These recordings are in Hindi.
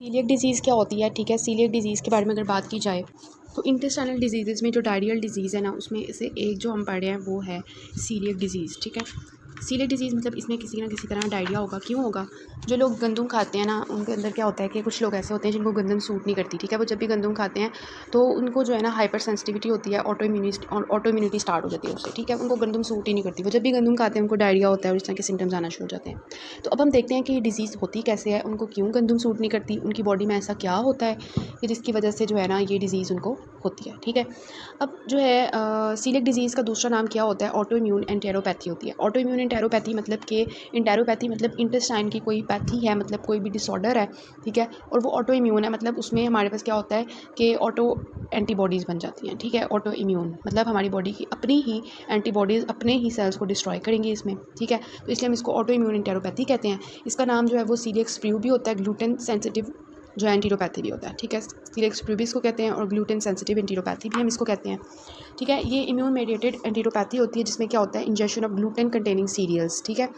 सीलियक डिजीज़ क्या होती है, ठीक है। सीलियक डिजीज़ के बारे में अगर बात की जाए तो इंटेस्टाइनल डिजीज़ में जो डायरियल डिजीज़ है ना, उसमें से एक जो हम पढ़ रहे हैं वो है सीलियक डिजीज़, ठीक है। सीलियक डिजीज़ मतलब इसमें किसी ना किसी तरह डायरिया होगा। क्यों होगा? जो लोग गंदम खाते हैं ना, उनके अंदर क्या होता है कि कुछ लोग ऐसे होते हैं जिनको गंदम सूट नहीं करती, ठीक है। वो जब भी गंदम खाते हैं तो उनको जो है ना हाइपर सेंसिटिविटी होती है, ऑटो इम्यूनिटी स्टार्ट हो जाती है उससे, ठीक है। उनको गंदम सूट ही नहीं करती, वो जब भी गंदम खाते हैं उनको डायरिया होता है और इस तरह के सिम्टम्स आना शुरू हो जाते हैं। तो अब हम देखते हैं कि ये डिज़ीज़ होती कैसे है, उनको क्यों गंदम सूट नहीं करती, उनकी बॉडी में ऐसा क्या होता है कि जिसकी वजह से जो है ना ये डिज़ीज़ उनको होती है, ठीक है। अब जो है सीलियक डिजीज़ का दूसरा नाम क्या होता है? ऑटो इम्यून एंटेरोपैथी होती है। ऑटो इम्यून एंटेरोपैथी मतलब कि एंटेरोपैथी मतलब इंटेस्टाइन की कोई पैथी है, मतलब कोई भी डिसऑर्डर है, ठीक है। और वो ऑटो इम्यून है, मतलब उसमें हमारे पास क्या होता है कि ऑटो एंटीबॉडीज़ बन जाती हैं, ठीक है। ऑटो इम्यून मतलब हमारी बॉडी की अपनी ही एंटीबॉडीज़ अपने ही सेल्स को डिस्ट्रॉय करेंगी इसमें, ठीक है। तो इसलिए हम इसको ऑटो इम्यून एंटेरोपैथी कहते हैं। इसका नाम जो है वो सीलियक स्प्रू भी होता है, ग्लूटेन सेंसिटिव जो एंटीरोपैथी भी होता है, ठीक है। सीलियक स्प्रू भी इसको कहते हैं और ग्लूटेन सेंसिटिव एंटीरोपैथी भी हम इसको कहते हैं, ठीक है। ये इम्यून मेडिएटेड एंटीरोपैथी होती है जिसमें क्या होता है injection of gluten containing cereals, ठीक है।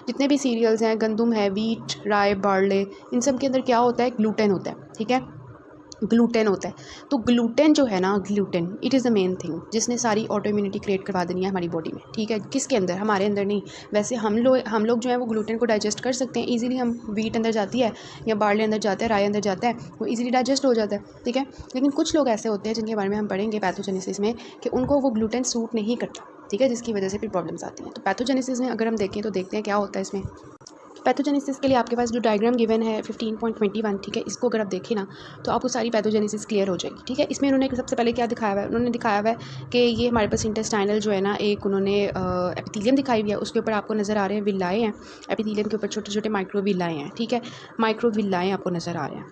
जितने भी सीरियल्स हैं, गंदम है, वीट, राय, बार्ले, इन सब के अंदर क्या होता है? ग्लूटेन होता है, ठीक है। ग्लूटेन होता है। तो ग्लूटेन जो है ना, gluten it is the main thing जिसने सारी ऑटो इम्यूनिटी क्रिएट करवा देनी है हमारी बॉडी में, ठीक है। किसके अंदर? हमारे अंदर नहीं। वैसे हम लोग जो है वो ग्लूटेन को डाइजेस्ट कर सकते हैं ईजिली। हम वीट अंदर जाती है या बार्ले अंदर जाता है, राय अंदर जाता है, वो ईजिली डाइजेस्ट हो जाता है, ठीक है। लेकिन कुछ लोग ऐसे होते हैं जिनके बारे में हम पढ़ेंगे पैथोजेनेसिस में कि उनको वो ग्लूटेन सूट नहीं करता, ठीक है, जिसकी वजह से फिर प्रॉब्लम्स आती हैं। तो पैथोजेनेसिस में अगर हम देखें तो देखते हैं क्या होता है इसमें। पैथोजेनेसिस के लिए आपके पास जो डायग्राम गिवन है 15.21, ठीक है, इसको अगर आप देखें ना तो आपको सारी पैथोजेनेसिस क्लियर हो जाएगी, ठीक है। इसमें उन्होंने सबसे पहले क्या दिखाया हुआ है? उन्होंने दिखाया हुआ है कि ये हमारे पास इंटेस्टाइनल जो है ना, एक उन्होंने एपिथेलियम दिखाई हुई है, उसके ऊपर आपको नज़र आ रहे हैं विलाएँ हैं। एपिथेलियम के ऊपर छोटे छोटे माइक्रोविलाएँ हैं, ठीक है। माइक्रोविलाएँ आपको नज़र आ रहे हैं,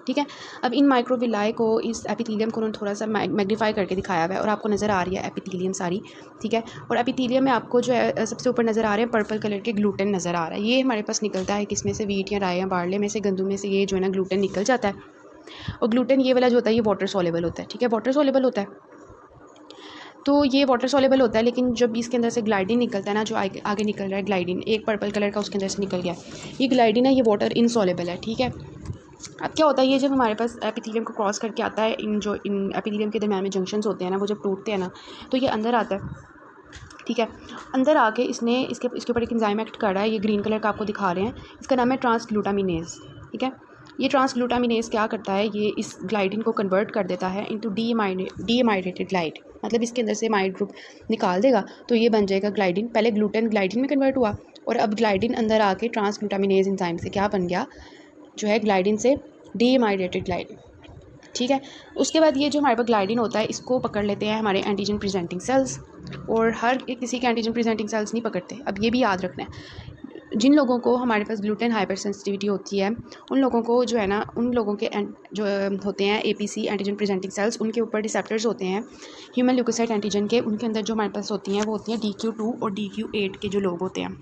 ठीक है। अब इन माइक्रोविलाए को, इस एपिथेलियम को उन्होंने थोड़ा सा मैग्नीफाई करके दिखाया हुआ है और आपको नज़र आ रही है एपिथेलियम सारी, ठीक है। और एपिथेलियम में आपको जो है सबसे ऊपर नज़र आ रहे हैं पर्पल कलर के ग्लूटेन नज़र आ रहा है। ये हमारे पास निकलता है किसमें से? वीट या राय या बार्ले में से, गंदम में से ये जो है ना ग्लूटेन निकल जाता है। और ग्लूटेन ये वाला जो होता है ये वाटर सॉल्युबल होता है, ठीक है, वाटर सॉल्युबल होता है। तो ये वाटर सॉल्युबल होता है, लेकिन जब इसके अंदर से ग्लाइडिन निकलता है ना, जो आगे निकल रहा है ग्लाइडिन, एक पर्पल कलर का उसके अंदर से निकल गया, ये ग्लाइडिन है, ये वाटर इनसॉल्युबल है, ठीक है। अब क्या होता है, ये जब हमारे पास एपिथेलियम को क्रॉस करके आता है, इन एपिथेलियम के दरम्यान में जंक्शंस होते हैं ना, वो जब टूटते हैं ना तो ये अंदर आता है, ठीक है। अंदर आके इसके ऊपर एक एंजाइम एक्ट कर रहा है, ये ग्रीन कलर का आपको दिखा रहे हैं, इसका नाम है ट्रांसग्लूटामिनेज, ठीक है। ये ट्रांसग्लूटामिनेज क्या करता है? ये इस ग्लाइडिन को कन्वर्ट कर देता है इनटू डीएमाइडेटेड ग्लाइड, मतलब इसके अंदर से माइड ग्रुप निकाल देगा तो ये बन जाएगा ग्लाइडिन। पहले ग्लूटेन ग्लाइडिन में कन्वर्ट हुआ और अब ग्लाइडिन अंदर आके ट्रांसग्लूटामिनेज एंजाइम से क्या बन गया? जो है ग्लाइडिन से डीएमाइडेटेड ग्लाइडिन, ठीक है। उसके बाद ये जो हमारे पास ग्लाइडिन होता है इसको पकड़ लेते हैं हमारे एंटीजन प्रेजेंटिंग सेल्स, और हर किसी के एंटीजन प्रेजेंटिंग सेल्स नहीं पकड़ते। अब ये भी याद रखना है, जिन लोगों को हमारे पास ग्लूटेन हाइपर सेंसिटिविटी होती है उन लोगों को जो है ना, उन लोगों के जो होते हैं एपीसी एंटीजन प्रेजेंटिंग सेल्स, उनके ऊपर रिसेप्टर्स होते हैं ह्यूमन ल्यूकोसाइट एंटीजन के, उनके अंदर जो हमारे पास होती हैं वो होती हैं DQ2 और DQ8 के जो लोग होते हैं,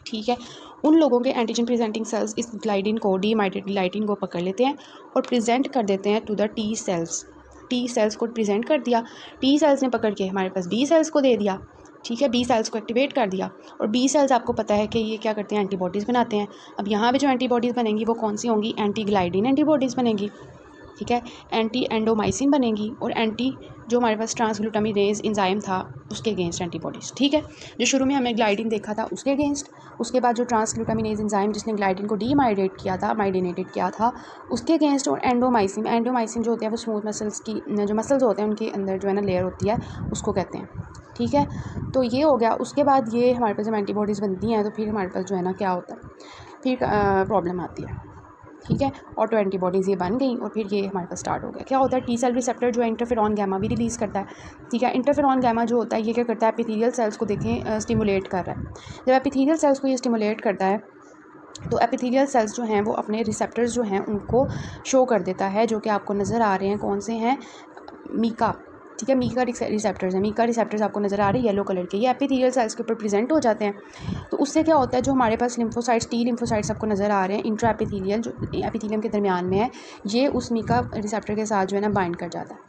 ठीक है। उन लोगों के एंटीजन प्रेजेंटिंग सेल्स इस ग्लाइडिन को, डीएमाइडेटेड ग्लाइडिन को पकड़ लेते हैं और प्रेजेंट कर देते हैं टू द टी सेल्स को प्रेजेंट कर दिया। टी सेल्स ने पकड़ के हमारे पास बी सेल्स को दे दिया, ठीक है, बी सेल्स को एक्टिवेट कर दिया। और बी सेल्स आपको पता है कि ये क्या करते हैं? एंटीबॉडीज़ बनाते हैं। अब यहाँ पे जो एंटीबॉडीज़ बनेंगी वो कौन सी होंगी? एंटी ग्लाइडिन एंटीबॉडीज़ बनेंगी, ठीक है, एंटी एंडोमाइसिन बनेगी और एंटी जो हमारे पास ट्रांसग्लूटामिनेज एंजाइम था उसके अगेंस्ट एंटीबॉडीज़, ठीक है। जो शुरू में हमने ग्लाइडिन देखा था उसके अगेंस्ट, उसके बाद जो ट्रांसग्लूटामिनेज एंजाइम जिसने ग्लाइडिन को डीमाइडेट किया था, माइडिनेटेड किया था, उसके अगेंस्ट, और एंडोमाइसिन जो होते हैं वो स्मूथ मसल्स की, जो मसल्स होते हैं उनके अंदर जो है ना लेयर होती है, उसको कहते हैं, ठीक है। तो ये हो गया। उसके बाद ये हमारे पास जब एंटीबॉडीज़ बनती हैं तो फिर हमारे पास जो है ना क्या होता है, फिर प्रॉब्लम आती है, ठीक है। ऑटो एंटीबॉडीज़ ये बन गई और फिर ये हमारे पास स्टार्ट हो गया। क्या होता है? टी सेल रिसेप्टर जो है इंटरफेरॉन गैमा भी रिलीज़ करता है, ठीक है। इंटरफेरॉन गैमा जो होता है ये क्या करता है? एपिथेलियल सेल्स को देखें स्टिमुलेट कर रहा है। जब एपिथेलियल सेल्स को ये स्टिमुलेट करता है तो एपिथेलियल सेल्स जो हैं वो अपने रिसेप्टर्स जो हैं उनको शो कर देता है, जो कि आपको नज़र आ रहे हैं, कौन से हैं? मीका, ठीक है, मीका रिसेप्टर्स हैं। मीका रिसेप्टर्स आपको नज़र आ रही है येलो कलर के, ये एपिथेलियल सेल्स के ऊपर प्रेजेंट हो जाते हैं। तो उससे क्या होता है? जो हमारे पास लिम्फोसाइट्स, टी लिम्फोसाइट्स आपको नज़र आ रहे हैं इंट्रा एपिथेलियल, जो एपिथेलियम के दरमियान में है, ये उस मीका रिसेप्टर के साथ जो है ना बाइंड कर जाता है,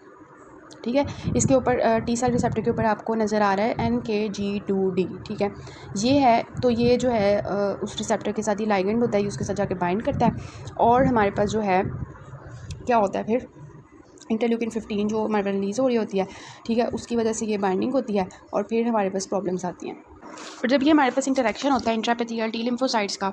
ठीक है। इसके ऊपर टी सेल रिसेप्टर के ऊपर आपको नज़र आ रहा है NKG2D, ठीक है। ये है, तो ये जो है उस रिसेप्टर के साथ ही लाइगेंड होता है, उसके साथ जाके बाइंड करता है और हमारे पास जो है क्या होता है फिर इंटरल्यूकिन 15 जो हमारे पास रिलीज़ हो रही होती है, ठीक है, उसकी वजह से ये बाइंडिंग होती है और फिर हमारे पास प्रॉब्लम्स आती हैं। और जब ये हमारे पास इंटरेक्शन होता है इंट्राएपिथेलियल टी लिम्फोसाइट्स का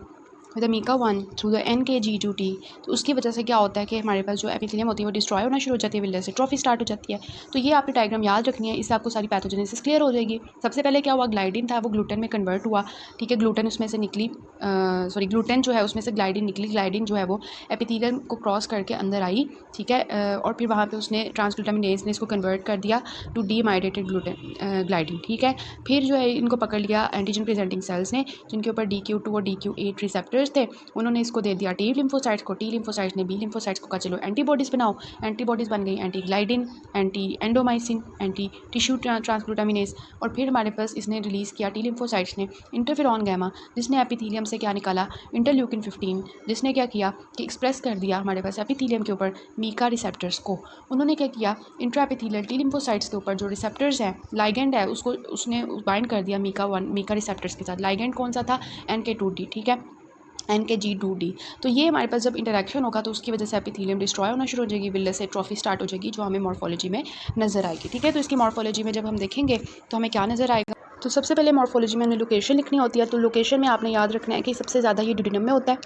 with MICA 1 through the NKG2D, तो उसकी वजह से क्या होता है कि हमारे पास जो एपिथेलियम होती है वो डिस्ट्रॉय होना शुरू हो जाती है, विलर से ट्रॉफी स्टार्ट हो जाती है। तो ये आपकी डायग्राम याद रखनी है, इससे आपको सारी पैथोजेनेसिस क्लियर हो जाएगी। सबसे पहले क्या हुआ, ग्लाइडिन था वो ग्लूटेन में कन्वर्ट हुआ, ठीक है, ग्लूटेन उसमें से निकली ग्लूटेन जो है उसमें से ग्लाइडिन निकली, ग्लाइडिन जो है वो एपिथेलियम को क्रॉस करके अंदर आई, ठीक है, और फिर वहाँ पर उसने ट्रांसग्लूटामिनेज ने इसको कन्वर्ट कर दिया टू डीमाइडेटेड ग्लाइडिन, ठीक है। फिर जो है इनको पकड़ लिया एंटीजन प्रेजेंटिंग सेल्स ने, जिनके ऊपर DQ2 और DQ8 रिसेप्टर्स थे, उन्होंने इसको दे दिया टी लिम्फोसाइट्स को, टी लिम्फोसाइट्स ने बी लिम्फोसाइट्स को कहा चलो एंटीबॉडीज़ बनाओ, एंटीबॉडीज़ बन गई एंटी ग्लाइडिन, एंटी एंडोमाइसिन, एंटी टिश्यू ट्रांसग्लूटामिनेज, और फिर हमारे पास इसने रिलीज़ किया टी लिम्फोसाइट्स ने इंटरफेरॉन गामा, जिसने एपिथेलियम से क्या निकाला, इंटरल्यूकिन 15, जिसने क्या किया कि एक्सप्रेस कर दिया हमारे पास एपिथेलियम के ऊपर मीका रिसेप्टर्स को। उन्होंने क्या किया, इंट्राएपिथेलियल टी लिम्फोसाइट्स के ऊपर जो रिसेप्टर्स हैं, लाइगेंड है, उसको उसने बाइंड कर दिया मीका 1 मीका रिसेप्टर्स के साथ। लाइगेंड कौन सा था, NK2D, ठीक है, NKG2D। तो ये हमारे पास जब इंटरेक्शन होगा तो उसकी वजह से एपिथेलियम डिस्ट्रॉय होना शुरू हो जाएगी, विलर से ट्रॉफी स्टार्ट हो जाएगी, जो हमें मॉर्फोलॉजी में नज़र आएगी, ठीक है। तो इसकी मॉर्फोलॉजी में जब हम देखेंगे तो हमें क्या नज़र आएगा, तो सबसे पहले मॉर्फोलॉजी में हमें लोकेशन लिखनी होती है। तो लोकेशन में आपने याद रखना है कि सबसे ज़्यादा ये ड्यूडेनम में होता है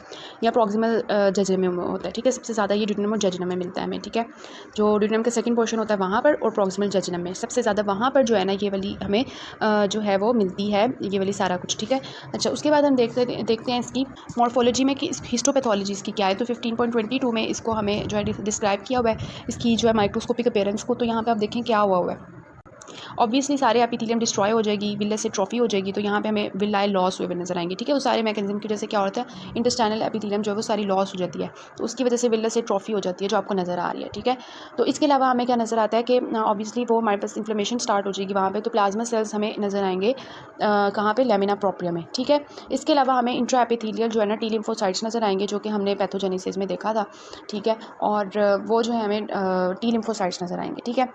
या प्रॉक्सिमल जजेनम में होता है, ठीक है। सबसे ज़्यादा ये ड्यूडेनम और जजेनम में मिलता है हमें, ठीक है। जो ड्यूडेनम का सेकंड पोर्शन होता है वहाँ पर, और प्रॉक्सिमल जजेनम में सबसे ज़्यादा वहाँ पर जो है ना ये वाली हमें जो है वो मिलती है, ये वाली सारा कुछ, ठीक है। अच्छा, उसके बाद हम देखते हैं इसकी मॉर्फोलॉजी में कि हिस्टोपैथोलॉजी इसकी क्या है। तो 15.22 में इसको हमें जो है डिस्क्राइब किया हुआ है इसकी जो है माइक्रोस्कोपिक अपीयरेंस को। तो यहाँ पर आप देखें क्या हुआ है, ऑब्वियसली सारे एपिथेलियम डिस्ट्रॉय हो जाएगी, विलर से ट्रॉफी हो जाएगी, तो यहाँ पे हमें विलाई लॉस हुए नजर आएंगे, ठीक है। वो सारे मैकेनिज्म की वजह से क्या होता है, इंटेस्टाइनल एपिथेलियम जो है वो सारी लॉस हो जाती है, तो उसकी वजह से विलर से ट्रॉफी हो जाती है जो आपको नज़र आ रही है, ठीक है। तो इसके अलावा हमें क्या नज़र आता है कि ऑब्वियसली वो हमारे पास इन्फ्लेमेशन स्टार्ट हो जाएगी वहाँ पर, तो प्लाज्मा सेल्स हमें नज़र आएंगे कहाँ पर, लेमिना प्रोप्रिया में, ठीक है। इसके अलावा हमें इंट्रा एपिथेलियल जो है ना टी लिम्फोसाइट्स नज़र आएंगे, जो कि हमने पैथोजेनेसिस में देखा था, ठीक है, और वो जो है हमें टी लिम्फोसाइट्स नज़र आएंगे, ठीक है।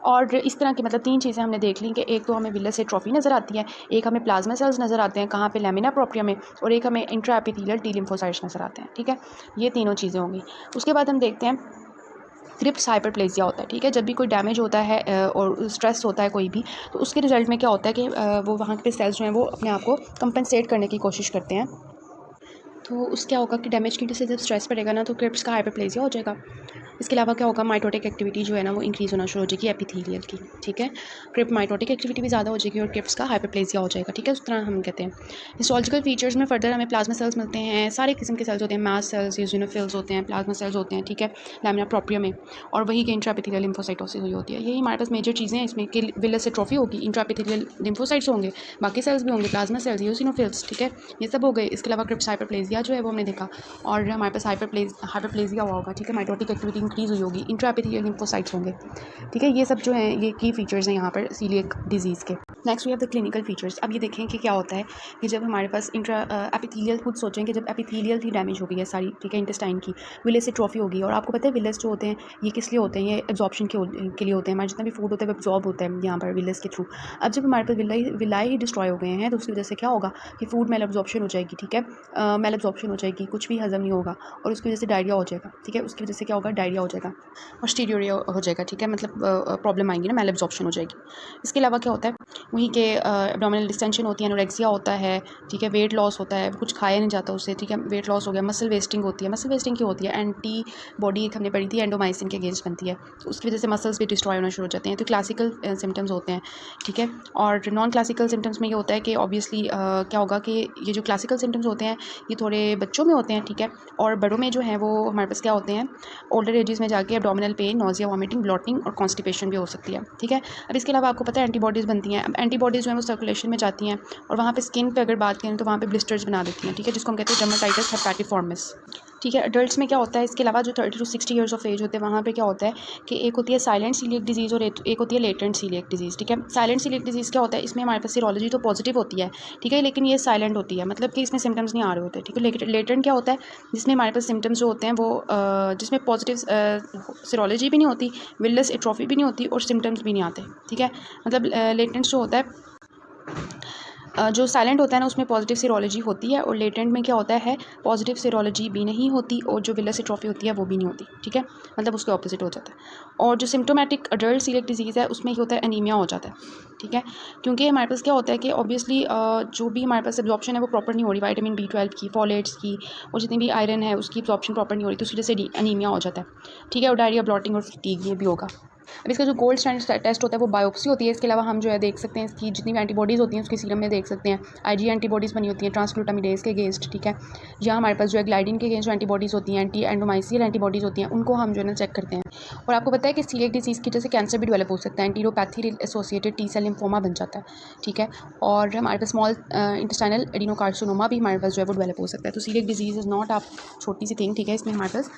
और इस तरह की मतलब 3 चीज़ें हमने देख ली कि एक तो हमें विलर से ट्रॉफी नज़र आती है, एक हमें प्लाज्मा सेल्स नज़र आते हैं कहाँ पे, लेमिना प्रोप्रिया में, और एक हमें इंट्रा एपिथेलियल टी लिम्फोसाइट्स नज़र आते हैं, ठीक है। ये तीनों चीज़ें होंगी। उसके बाद हम देखते हैं क्रिप्स हाइपरप्लेजिया होता है, ठीक है। जब भी कोई डैमेज होता है और स्ट्रेस होता है कोई भी, तो उसके रिजल्ट में क्या होता है कि वो वहाँ के सेल्स जो हैं वो अपने आप को कंपनसेट करने की कोशिश करते हैं। तो उससे क्या होगा कि डैमेज की वजह से जब स्ट्रेस पड़ेगा ना तो क्रिप्स का हाइपरप्लेजिया हो जाएगा। इसके अलावा क्या होगा, माइटोटिक एक्टिविटी जो है ना वो इंक्रीज़ होना शुरू हो जाएगी एपिथेलियल की, ठीक है। क्रिप माइटोटिक एक्टिविटी भी ज़्यादा हो जाएगी और क्रिप्स का हाइपरप्लेजिया हो जाएगा, ठीक है। उस तरह हम कहते हैं। हिस्टोलॉजिकल फीचर्स में फर्दर हमें प्लाज्मा सेल्स मिलते हैं, सारे किस्म के सेल्स होते हैं, मास सेल्स, यूजिनोफिल्स होते हैं, प्लाज्मा सेल्स होते हैं, ठीक है, लैमिना प्रोप्रिया में, और वही के इंट्राएपिथेलियल लिम्फोसाइटोसिस हुई होती है। यही हमारे पास मेजर चीज़ें हैं इसमें कि विलर से ट्रॉफी होगी, इंट्राएपिथेलियल लिम्फोसाइट्स होंगे, बाकी सेल्स भी होंगे, प्लाज्मा सेल्स, यूजिनोफिल्स, ठीक है, ये सब हो गए। इसके अलावा क्रिप्स हाइपरप्लेजिया जो है वो हमने देखा, और हमारे पास हाइपरप्लेजिया हुआ होगा, ठीक है, माइटोटिक एक्टिविटी इंक्रीज़ हुई होगी, इंट्राएपिथेलियल लिम्फोसाइट्स होंगे, ठीक है। ये सब जो हैं ये की फीचर्स हैं यहाँ पर सीलिएक डिजीज़ के। Next we have the clinical features. अब ये देखें कि क्या होता है कि जब हमारे पास इंट्रा एपिथेलियल, खुद सोचें कि जब एपिथेलियल की डैमेज हो गई है सारी, ठीक है, इंटेस्टाइन की, विलर से ट्रॉफी होगी, और आपको पता है विलर्स जो होते हैं ये किस लिए होते हैं, ये एब्जॉर्प्शन के लिए होते हैं। हमारा जितना भी फूड होता है वो एब्जॉर्ब होता है यहाँ पर विलर्स के थ्रू। अब जब हमारे पास विलाई डिस्ट्रॉय हो गए हैं तो उसकी वजह से क्या होगा कि फूड मेल एब्जॉर्प्शन हो जाएगी, ठीक है, मेल एब्जॉर्प्शन हो जाएगी, कुछ भी हजम नहीं होगा, और उसकी वजह से डायरिया हो जाएगा, ठीक है। उसकी वजह से क्या होगा, डायरिया हो जाएगा और स्टीरियोरिया हो जाएगा, ठीक है, मतलब प्रॉब्लम आएंगी ना, मेल एब्जॉर्प्शन हो जाएगी। इसके अलावा क्या होता है, वहीं के एब्डोमिनल डिस्टेंशन होती है, एनोरेक्सिया होता है, ठीक है, वेट लॉस होता है, कुछ खाया नहीं जाता उससे, ठीक है, वेट लॉस हो गया, मसल वेस्टिंग होती है। मसल वेस्टिंग क्यों होती है, एंटी बॉडी एक हमने पढ़ी थी एंडोमाइसिन के अगेंस्ट बनती है, तो उसकी वजह से मसल्स भी डिस्ट्रॉय होना शुरू हो जाते हैं। तो क्लासिकल सिम्टम्स होते हैं, ठीक है। और नॉन क्लासिकल सिम्टम्स में ये होता है कि ऑब्वियसली क्या होगा कि ये जो क्लासिकल सिम्टम्स होते हैं ये थोड़े बच्चों में होते हैं, ठीक है, और बड़ों में जो है वो हमारे पास क्या होते हैं, ओल्डर एजेस में जाके abdominal pain, nausea, vomiting, blotting और कॉन्स्टिपेशन भी हो सकती है, ठीक है। अब इसके अलावा आपको पता है एंटीबॉडीज़ बनती हैं। अब एंटीबॉडीज़ जो है वो सर्कुलेशन में जाती हैं और वहाँ पे स्किन पे अगर बात करें तो वहाँ पे ब्लिस्टर्स बना देती हैं, ठीक है, जिसको हम कहते हैं डर्मेटाइटिस हेपेटिफॉर्मिस। ठीक है। अडल्ट्स में क्या होता है, इसके अलावा जो 30 to 60 ईयर्स ऑफ एज होते हैं वहाँ पे क्या होता है कि एक होती है साइलेंट सीलिएक डिजीज़ और एक होती है लेटेंट सीलिएक डिजीज़। ठीक है। साइलेंट सीलिएक डिजीज़ क्या होता है, इसमें हमारे पास सीरोलॉजी तो पॉजिटिव होती है, ठीक है, लेकिन ये साइलेंट होती है, मतलब कि इसमें सिम्टम्स नहीं आ रहे होते। ठीक है। लेटेंट क्या होता है, जिसमें हमारे पास सिम्टम्स जो होते हैं वो जिसमें पॉजिटिव सीरोलॉजी भी नहीं होती, विलनेस एट्रोफी भी नहीं होती और सिम्टम्स भी नहीं आते। ठीक है। मतलब लेटेंट जो होता है, जो साइलेंट होता है ना उसमें पॉजिटिव सीरोलॉजी होती है और लेटेंट में क्या होता है, पॉजिटिव सीरोलॉजी भी नहीं होती और जो विलनेस एट्रोफी होती है वो भी नहीं होती। ठीक है। मतलब उसके ऑपोजिट हो जाता है। और जो सिम्टोमेटिक अडल्ट सीलिएक डिजीज़ है उसमें ये होता है एनीमिया हो जाता है। ठीक है। क्योंकि हमारे पास क्या होता है कि ऑब्वियसली जो भी हमारे पास एब्जॉर्प्शन है वो प्रॉपर नहीं हो रही, विटामिन B12 की, फॉलेट्स की और जितनी भी आयरन है उसकी एब्जॉर्प्शन प्रॉपर नहीं हो रही, तो उस वजह से एनीमिया हो जाता है। ठीक है। और डायरिया, ब्लॉटिंग और फटीग ये भी होगा। अब इसका जो गोल्ड स्टैंडर्ड टेस्ट होता है वो बायोप्सी होती है। इसके अलावा हम जो है देख सकते हैं इसकी जितनी भी एंटीबॉडीज़ होती हैं उसके सीरम में देख सकते हैं। IG एंटीबॉडीज़ बनी होती हैं ट्रांसग्लूटामिडेज के अगेंस्ट। ठीक है। या हमारे पास जो है ग्लाइडिन के अगेंस्ट जो एंटीबॉडीज़ होती हैं, एंटी एंडोमाइसियल एंटीबॉडीज़ होती हैं, उनको हम जो है ना चेक करते हैं। और आपको पता है कि सीलिएक डिजीज़ की वजह से कैंसर भी डेवलप हो सकता है, एंटीरोपैथी एसोसिएटेड T सेल लिम्फोमा बन जाता है। ठीक है। और हमारे पास स्मॉल इंटेस्टाइनल एडिनोकार्सिनोमा भी हमारे पास जो है वो डेवलप हो सकता है। तो सीलिएक डिजीज़ इज़ नॉट आप छोटी सी थिंग। ठीक है। इसमें हमारे पास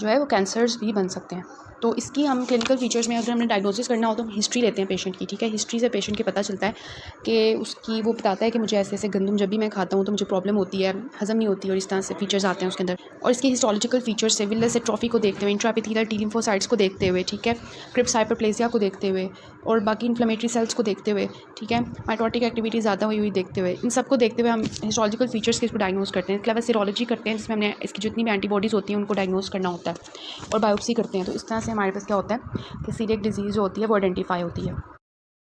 जो है वो कैंसर्स भी बन सकते हैं। तो इसकी हम क्लिनिकल फीचर्स में अगर हमें डायग्नोसिस करना हो तो हम हिस्ट्री लेते हैं पेशेंट की। ठीक है। हिस्ट्री से पेशेंट के पता चलता है कि उसकी वो बताता है कि मुझे ऐसे ऐसे गंदम जब भी मैं खाता हूँ तो मुझे प्रॉब्लम होती है, हज़म नहीं होती, और इस तरह से फीचर्स आते हैं उसके अंदर। और इसके हिस्टोलॉजिकल फीचर्स से विलनेस एट्रोफी को देखते हुए, इंट्राएपिथेलियल T लिम्फोसाइट्स को देखते हुए, ठीक है, क्रिप्स हाइपरप्लेसिया को देखते हुए और बाकी इन्फ्लेमेटरी सेल्स को देखते हुए, ठीक है, माइटोटिक एक्टिविटी ज़्यादा हुई देखते हुए, इन सबको देखते हुए हम हिस्टोलॉजिकल फीचर्स के इसको डायग्नोस करते हैं। इसके अलावा सीरोलॉजी करते हैं जिसमें हमने इसकी जितनी भी एंटीबॉडीज़ होती हैं उनको डायग्नोस करना होता है और बायोप्सी करते हैं। तो इस तरह से हमारे पास क्या होता है कि सीलिएक डिजीज़ जो होती है वो आइडेंटिफाई होती है।